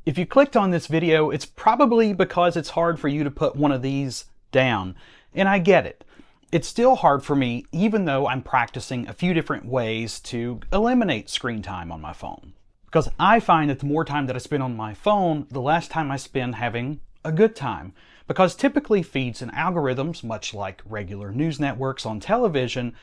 If you clicked on this video, it's probably because it's hard for you to put one of these down. And I get it. It's still hard for me, even though I'm practicing a few different ways to eliminate screen time on my phone. Because I find that the more time that I spend on my phone, the less time I spend having a good time. Because typically feeds and algorithms, much like regular news networks on television,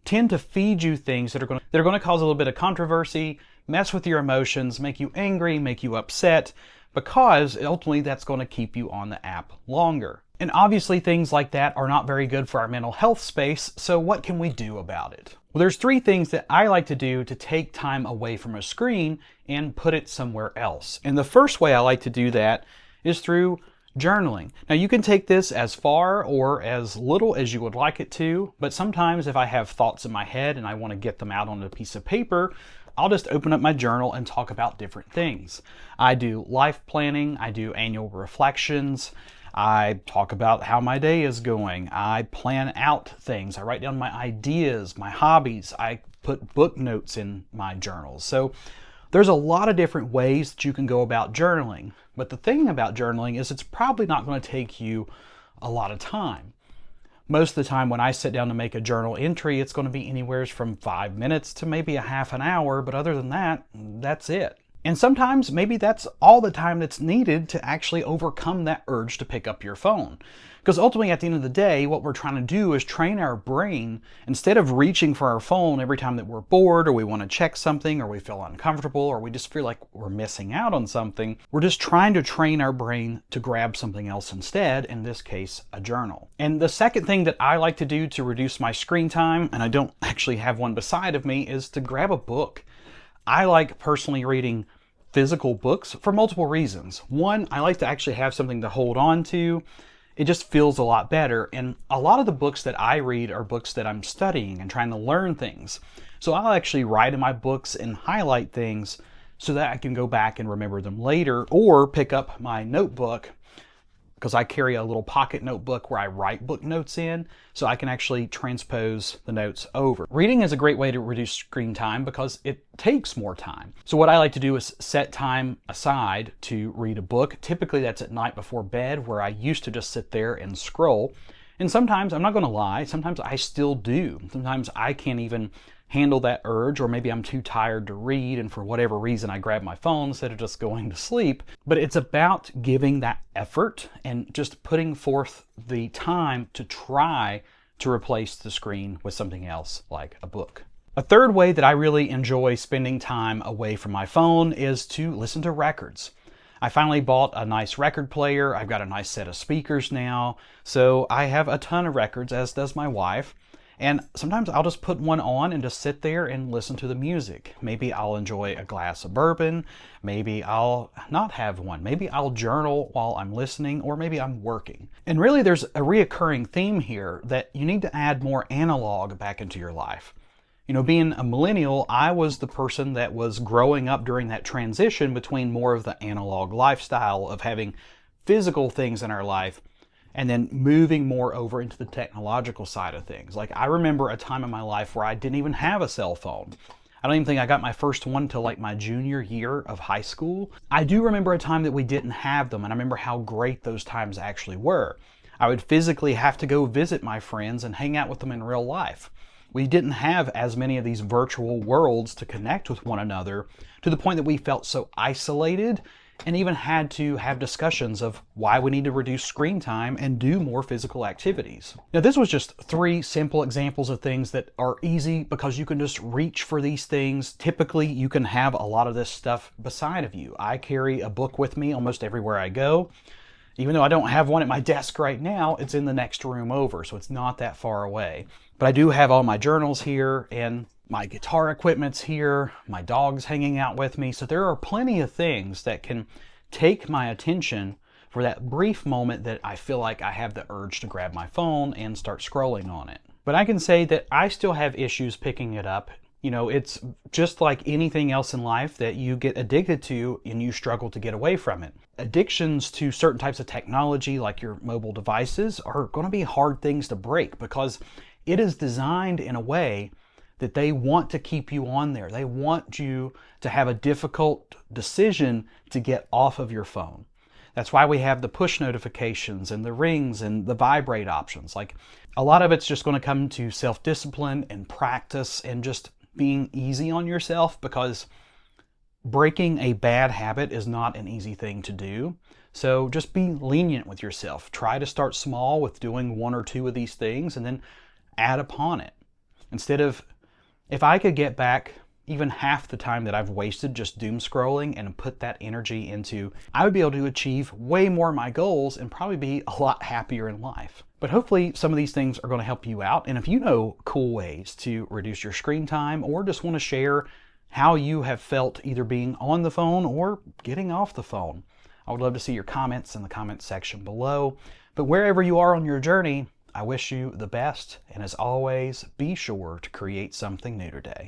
tend to feed you things that are going to cause a little bit of controversy, mess with your emotions, make you angry, make you upset, because ultimately that's going to keep you on the app longer. And obviously things like that are not very good for our mental health space, so what can we do about it? Well, there's three things that I like to do to take time away from a screen and put it somewhere else. And the first way I like to do that is through journaling. Now you can take this as far or as little as you would like it to, but sometimes if I have thoughts in my head and I want to get them out on a piece of paper, I'll just open up my journal and talk about different things. I do life planning, I do annual reflections, I talk about how my day is going, I plan out things, I write down my ideas, my hobbies, I put book notes in my journals. So there's a lot of different ways that you can go about journaling. But the thing about journaling is it's probably not going to take you a lot of time. Most of the time when I sit down to make a journal entry, it's going to be anywhere from 5 minutes to maybe a half an hour. But other than that, that's it. And sometimes maybe that's all the time that's needed to actually overcome that urge to pick up your phone. Because ultimately at the end of the day, what we're trying to do is train our brain, instead of reaching for our phone every time that we're bored or we want to check something or we feel uncomfortable or we just feel like we're missing out on something, we're just trying to train our brain to grab something else instead, in this case, a journal. And the second thing that I like to do to reduce my screen time, and I don't actually have one beside of me, is to grab a book. I like personally reading physical books for multiple reasons. One, I like to actually have something to hold on to. It just feels a lot better. And a lot of the books that I read are books that I'm studying and trying to learn things. So I'll actually write in my books and highlight things so that I can go back and remember them later, or pick up my notebook, because I carry a little pocket notebook where I write book notes in, so I can actually transpose the notes over. Reading is a great way to reduce screen time because it takes more time. So what I like to do is set time aside to read a book. Typically that's at night before bed, where I used to just sit there and scroll. And sometimes, I'm not going to lie, sometimes I still do. Sometimes I can't even handle that urge, or maybe I'm too tired to read and for whatever reason I grab my phone instead of just going to sleep. But it's about giving that effort and just putting forth the time to try to replace the screen with something else like a book. A third way that I really enjoy spending time away from my phone is to listen to records. I finally bought a nice record player. I've got a nice set of speakers now. So I have a ton of records, as does my wife. And sometimes I'll just put one on and just sit there and listen to the music. Maybe I'll enjoy a glass of bourbon. Maybe I'll not have one. Maybe I'll journal while I'm listening, or maybe I'm working. And really there's a reoccurring theme here that you need to add more analog back into your life. You know, being a millennial, I was the person that was growing up during that transition between more of the analog lifestyle of having physical things in our life, and then moving more over into the technological side of things. Like, I remember a time in my life where I didn't even have a cell phone. I don't even think I got my first one till like my junior year of high school. I do remember a time that we didn't have them, and I remember how great those times actually were. I would physically have to go visit my friends and hang out with them in real life. We didn't have as many of these virtual worlds to connect with one another, to the point that we felt so isolated and even had to have discussions of why we need to reduce screen time and do more physical activities. Now, this was just 3 simple examples of things that are easy because you can just reach for these things. Typically, you can have a lot of this stuff beside of you. I carry a book with me almost everywhere I go. Even though I don't have one at my desk right now, it's in the next room over, so it's not that far away. But I do have all my journals here, and my guitar equipment's here, my dog's hanging out with me. So there are plenty of things that can take my attention for that brief moment that I feel like I have the urge to grab my phone and start scrolling on it. But I can say that I still have issues picking it up. You know, it's just like anything else in life that you get addicted to and you struggle to get away from it. Addictions to certain types of technology, like your mobile devices, are going to be hard things to break because it is designed in a way that they want to keep you on there. They want you to have a difficult decision to get off of your phone. That's why we have the push notifications and the rings and the vibrate options. Like, a lot of it's just going to come to self-discipline and practice and just being easy on yourself, because breaking a bad habit is not an easy thing to do. So just be lenient with yourself. Try to start small with doing 1 or 2 of these things and then add upon it. Instead of, if I could get back even half the time that I've wasted just doom scrolling and put that energy into, I would be able to achieve way more of my goals and probably be a lot happier in life. But hopefully some of these things are going to help you out. And if you know cool ways to reduce your screen time, or just want to share how you have felt either being on the phone or getting off the phone, I would love to see your comments in the comments section below. But wherever you are on your journey, I wish you the best. And as always, be sure to create something new today.